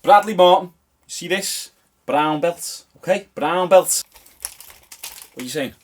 Bradley Martyn, see this? Brown belt, okay? Brown belt. What are you saying?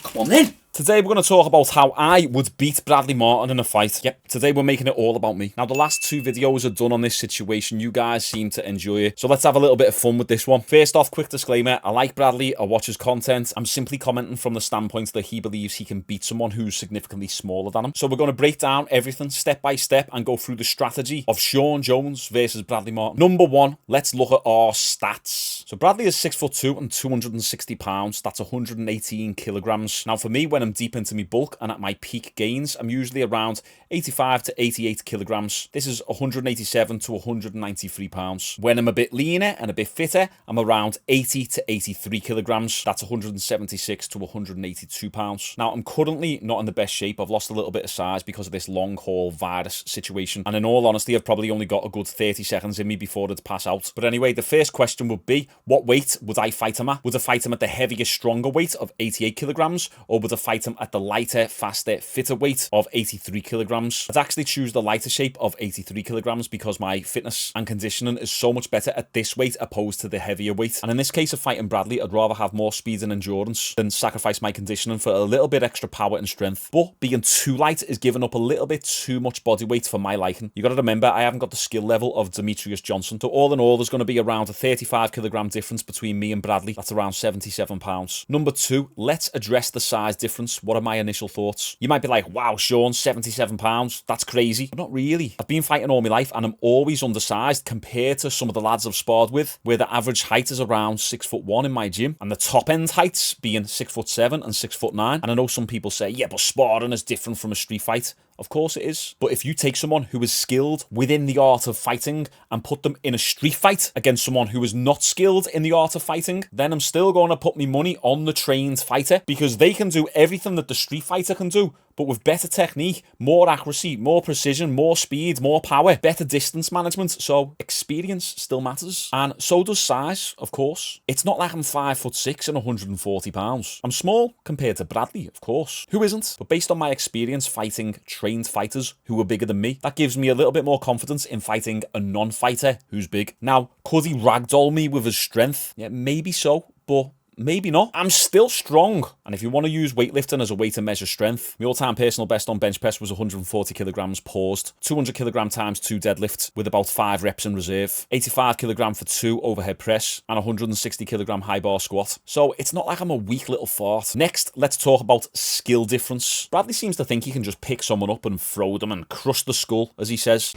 Come on then. Today we're going to talk about how I would beat Bradley Martyn in a fight. Yep, today we're making it all about me. Now the last two videos are done on this situation. You guys seem to enjoy it. So let's have a little bit of fun with this one. First off, quick disclaimer. I like Bradley. I watch his content. I'm simply commenting from the standpoint that he believes he can beat someone who's significantly smaller than him. So we're going to break down everything step by step and go through the strategy of Shaun Jones versus Bradley Martyn. Number one, let's look at our stats. So Bradley is 6'2" and 260 pounds. That's 118 kilograms. Now for me, when I'm deep into my bulk and at my peak gains, I'm usually around 85 to 88 kilograms. This is 187 to 193 pounds. When I'm a bit leaner and a bit fitter, I'm around 80 to 83 kilograms. That's 176 to 182 pounds. Now I'm currently not in the best shape. I've lost a little bit of size because of this long haul virus situation. And in all honesty, I've probably only got a good 30 seconds in me before I'd pass out. But anyway, the first question would be, what weight would I fight him at? Would I fight him at the heavier, stronger weight of 88 kilograms? Or would I fight him at the lighter, faster, fitter weight of 83 kilograms? I'd actually choose the lighter shape of 83 kilograms because my fitness and conditioning is so much better at this weight opposed to the heavier weight. And in this case of fighting Bradley, I'd rather have more speed and endurance than sacrifice my conditioning for a little bit extra power and strength. But being too light is giving up a little bit too much body weight for my liking. You got to remember, I haven't got the skill level of Demetrius Johnson. So all in all, there's going to be around a 35 kilogram difference between me and Bradley. That's around 77 pounds. Number two, let's address the size difference. What are my initial thoughts? You might be like, wow, Shaun, 77 pounds. That's crazy. But not really. I've been fighting all my life and I'm always undersized compared to some of the lads I've sparred with, where the average height is around 6'1" in my gym, and the top end heights being 6'7" and 6'9". And I know some people say, yeah, but sparring is different from a street fight. Of course it is. But if you take someone who is skilled within the art of fighting and put them in a street fight against someone who is not skilled in the art of fighting, then I'm still going to put my money on the trained fighter, because they can do everything that the street fighter can do, but with better technique, more accuracy, more precision, more speed, more power, better distance management. So experience still matters. And so does size, of course. It's not like I'm 5'6" and 140 pounds. I'm small compared to Bradley, of course. Who isn't? But based on my experience fighting trained fighters who are bigger than me, that gives me a little bit more confidence in fighting a non-fighter who's big. Now, could he ragdoll me with his strength? Yeah, maybe so, but maybe not. I'm still strong. And if you want to use weightlifting as a way to measure strength, my all-time personal best on bench press was 140 kilograms paused, 200 kilogram times 2 deadlift with about 5 reps in reserve, 85 kilogram for 2 overhead press, and 160 kilogram high bar squat. So it's not like I'm a weak little fart. Next, let's talk about skill difference. Bradley seems to think he can just pick someone up and throw them and crush the skull, as he says.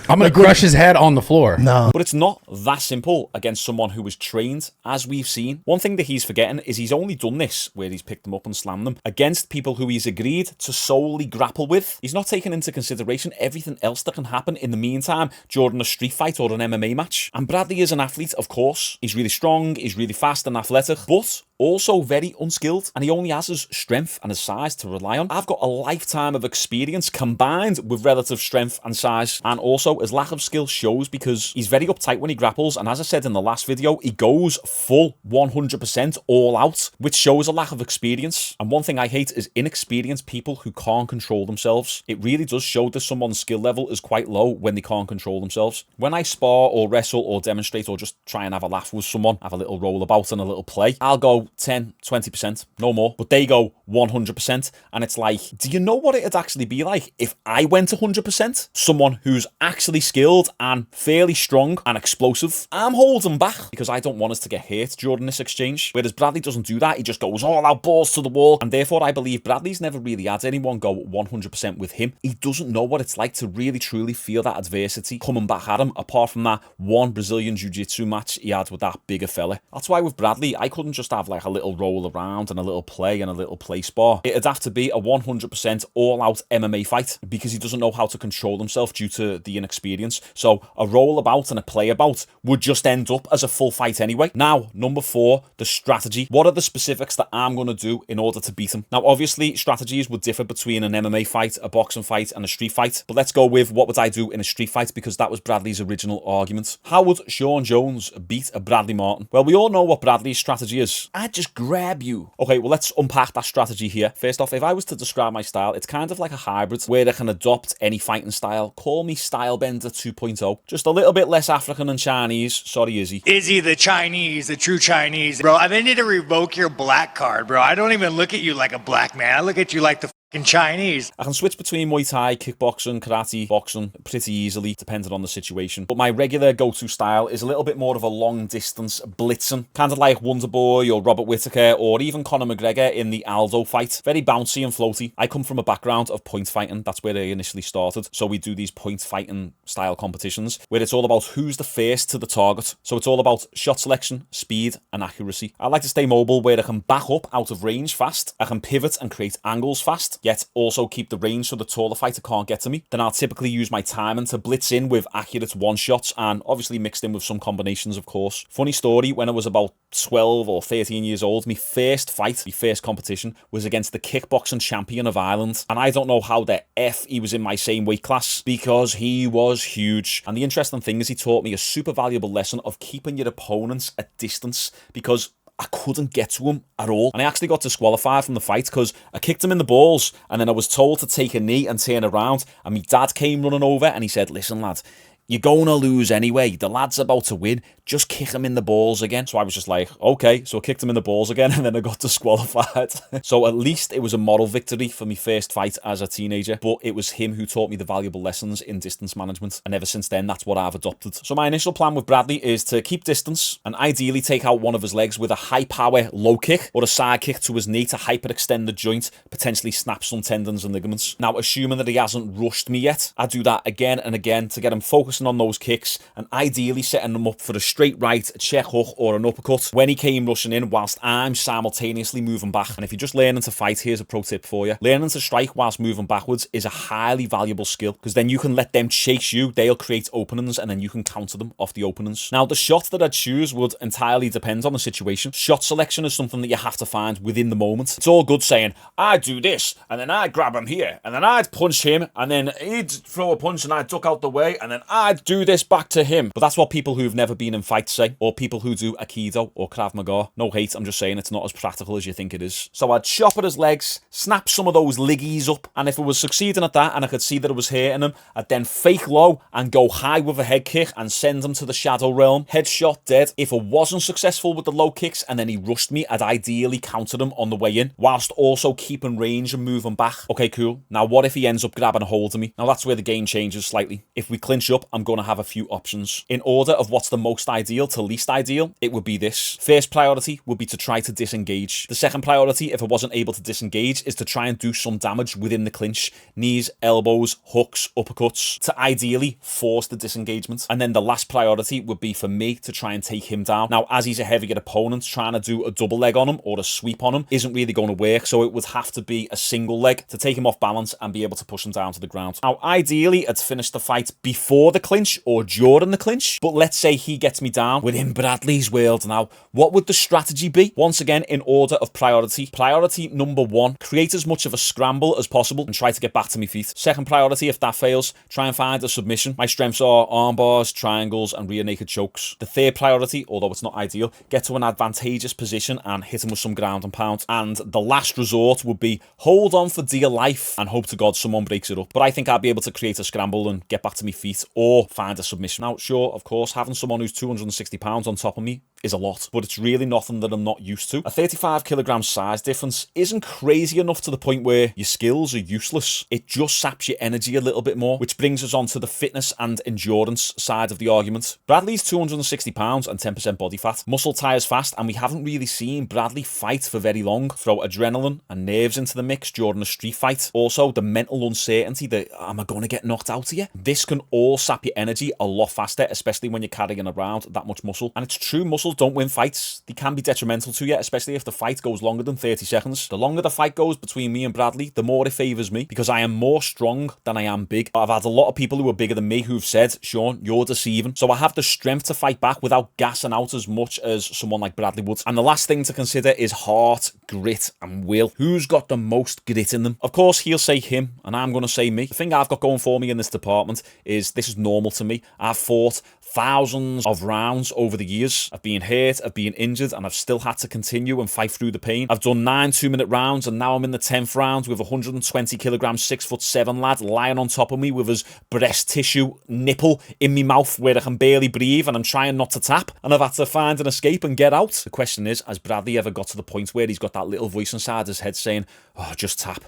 I'm going to crush his head on the floor. No. But it's not that simple against someone who is trained, as we've seen. One thing that he's forgetting is he's only done this, where he's picked them up and slammed them, against people who he's agreed to solely grapple with. He's not taking into consideration everything else that can happen in the meantime during a street fight or an MMA match. And Bradley is an athlete, of course. He's really strong, he's really fast and athletic, but also very unskilled, and he only has his strength and his size to rely on. I've got a lifetime of experience combined with relative strength and size, and also his lack of skill shows because he's very uptight when he grapples, and as I said in the last video, he goes full 100% all out, which shows a lack of experience. And one thing I hate is inexperienced people who can't control themselves. It really does show that someone's skill level is quite low when they can't control themselves. When I spar or wrestle or demonstrate or just try and have a laugh with someone, have a little roll about and a little play, I'll go 10-20%, no more, but they go 100%, and it's like, do you know what it'd actually be like if I went 100%? Someone who's actually skilled and fairly strong and explosive. I'm holding back because I don't want us to get hurt during this exchange, whereas Bradley doesn't do that. He just goes all out, balls to the wall, and therefore I believe Bradley's never really had anyone go 100% with him. He doesn't know what it's like to really truly feel that adversity coming back at him, apart from that one Brazilian jiu-jitsu match he had with that bigger fella. That's why with Bradley, I couldn't just have like a little roll around and a little play and a little play spar. It'd have to be a 100% all-out MMA fight because he doesn't know how to control himself due to the inexperience. So a roll about and a play about would just end up as a full fight anyway. Now, number 4, the strategy. What are the specifics that I'm going to do in order to beat him? Now, obviously, strategies would differ between an MMA fight, a boxing fight, and a street fight. But let's go with what would I do in a street fight, because that was Bradley's original argument. How would Shaun Jones beat a Bradley Martyn? Well, we all know what Bradley's strategy is. I'd just grab you. Okay, well, let's unpack that strategy here. First off, if I was to describe my style, it's kind of like a hybrid where I can adopt any fighting style. Call me Stylebender 2.0. Just a little bit less African and Chinese. Sorry, Izzy. Izzy the Chinese, the true Chinese. Bro, I need to revoke your black card, bro. I don't even look at you like a black man. I look at you like the Chinese. I can switch between Muay Thai, kickboxing, karate, boxing pretty easily, depending on the situation. But my regular go-to style is a little bit more of a long-distance blitzing, kind of like Wonder Boy or Robert Whittaker or even Conor McGregor in the Aldo fight. Very bouncy and floaty. I come from a background of point fighting. That's where I initially started. So we do these point fighting style competitions where it's all about who's the first to the target. So it's all about shot selection, speed, and accuracy. I like to stay mobile where I can back up out of range fast. I can pivot and create angles fast, yet also keep the range so the taller fighter can't get to me. Then I'll typically use my timing to blitz in with accurate one-shots and obviously mixed in with some combinations, of course. Funny story, when I was about 12 or 13 years old, my first fight, my first competition, was against the kickboxing champion of Ireland. And I don't know how the F he was in my same weight class because he was huge. And the interesting thing is he taught me a super valuable lesson of keeping your opponents at distance because I couldn't get to him at all. And I actually got disqualified from the fight because I kicked him in the balls and then I was told to take a knee and turn around. And my dad came running over and he said, listen, lad, you're going to lose anyway. The lad's about to win. Just kick him in the balls again. So I was just like, okay. So I kicked him in the balls again and then I got disqualified. So at least it was a moral victory for my first fight as a teenager. But it was him who taught me the valuable lessons in distance management. And ever since then, that's what I've adopted. So my initial plan with Bradley is to keep distance and ideally take out one of his legs with a high power low kick or a side kick to his knee to hyperextend the joint, potentially snap some tendons and ligaments. Now, assuming that he hasn't rushed me yet, I do that again and again to get him focusing on those kicks and ideally setting him up for a straight right, a check hook or an uppercut when he came rushing in whilst I'm simultaneously moving back. And if you're just learning to fight, here's a pro tip for you. Learning to strike whilst moving backwards is a highly valuable skill because then you can let them chase you, they'll create openings and then you can counter them off the openings. Now, the shot that I'd choose would entirely depend on the situation. Shot selection is something that you have to find within the moment. It's all good saying, I'd do this and then I'd grab him here and then I'd punch him and then he'd throw a punch and I'd duck out the way and then I'd do this back to him. But that's what people who've never been in fights say, or people who do Aikido or Krav Maga. No hate, I'm just saying it's not as practical as you think it is. So I'd chop at his legs, snap some of those liggies up, and if it was succeeding at that and I could see that it was hurting him, I'd then fake low and go high with a head kick and send him to the shadow realm. Headshot dead. If it wasn't successful with the low kicks and then he rushed me, I'd ideally counter him on the way in, whilst also keeping range and moving back. Okay, cool. Now what if he ends up grabbing a hold of me? Now that's where the game changes slightly. If we clinch up, I'm going to have a few options. In order of what's the most ideal to least ideal, it would be this. First priority would be to try to disengage. The second priority, if I wasn't able to disengage, is to try and do some damage within the clinch. Knees, elbows, hooks, uppercuts, to ideally force the disengagement. And then the last priority would be for me to try and take him down. Now, as he's a heavier opponent, trying to do a double leg on him or a sweep on him isn't really going to work, so it would have to be a single leg to take him off balance and be able to push him down to the ground. Now, ideally, I'd finish the fight before the clinch or during the clinch, but let's say he gets me down within Bradley's world. Now, what would the strategy be? Once again, in order of priority. Priority number one, create as much of a scramble as possible and try to get back to my feet. Second priority, if that fails, try and find a submission. My strengths are arm bars, triangles, and rear naked chokes. The third priority, although it's not ideal, get to an advantageous position and hit him with some ground and pound. And the last resort would be hold on for dear life and hope to God someone breaks it up. But I think I'd be able to create a scramble and get back to my feet or find a submission. Now, sure, of course, having someone who's 260 pounds on top of me is a lot, but it's really nothing that I'm not used to. A 35 kilogram size difference isn't crazy enough to the point where your skills are useless. It just saps your energy a little bit more, which brings us on to the fitness and endurance side of the argument. Bradley's 260 pounds and 10% body fat. Muscle tires fast, and we haven't really seen Bradley fight for very long. Throw adrenaline and nerves into the mix during a street fight. Also, the mental uncertainty that, am I going to get knocked out here? This can all sap your energy a lot faster, especially when you're carrying around that much muscle. And it's true, muscle don't win fights. They can be detrimental to you, especially if the fight goes longer than 30 seconds. The longer the fight goes between me and Bradley, the more it favours me because I am more strong than I am big. I've had a lot of people who are bigger than me who've said, Shaun, you're deceiving. So I have the strength to fight back without gassing out as much as someone like Bradley would. And the last thing to consider is heart, grit, and will. Who's got the most grit in them? Of course, he'll say him, and I'm going to say me. The thing I've got going for me in this department is this is normal normal to me. I've fought thousands of rounds over the years. I've been hurt, I've been injured, and I've still had to continue and fight through the pain. I've done 9 2-minute rounds, and now I'm in the 10th round with a 120 kilograms, 6'7" lad lying on top of me with his breast tissue nipple in me mouth where I can barely breathe, and I'm trying not to tap, and I've had to find an escape and get out. The question is, has Bradley ever got to the point where he's got that little voice inside his head saying, oh, just tap,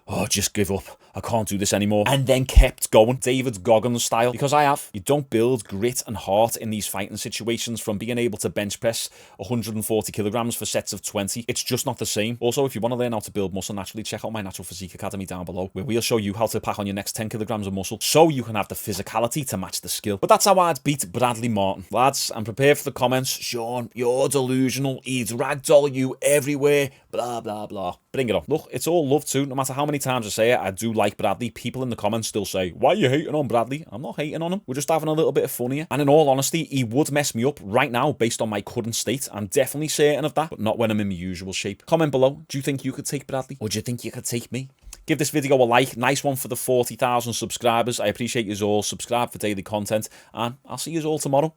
oh, just give up, I can't do this anymore, and then kept going, David Goggins style? Because I have. You don't build grit and heart in these fighting situations from being able to bench press 140 kilograms for sets of 20. It's just not the same. Also, if you want to learn how to build muscle naturally, check out my Natural Physique Academy down below, where we'll show you how to pack on your next 10 kilograms of muscle so you can have the physicality to match the skill. But that's how I'd beat Bradley Martyn. Lads, I'm prepared for the comments. Shaun, you're delusional, he'd ragdoll you everywhere, blah, blah, blah. Bring it on. Look, it's all love too. No matter how many times I say it, I do like Bradley. People in the comments still say, why are you hating on Bradley? I'm not hating on him. We're just having a little bit of fun here. And in all honesty, he would mess me up right now based on my current state. I'm definitely certain of that, but not when I'm in my usual shape. Comment below. Do you think you could take Bradley? Or do you think you could take me? Give this video a like. Nice one for the 40,000 subscribers. I appreciate you all. Subscribe for daily content. And I'll see you all tomorrow.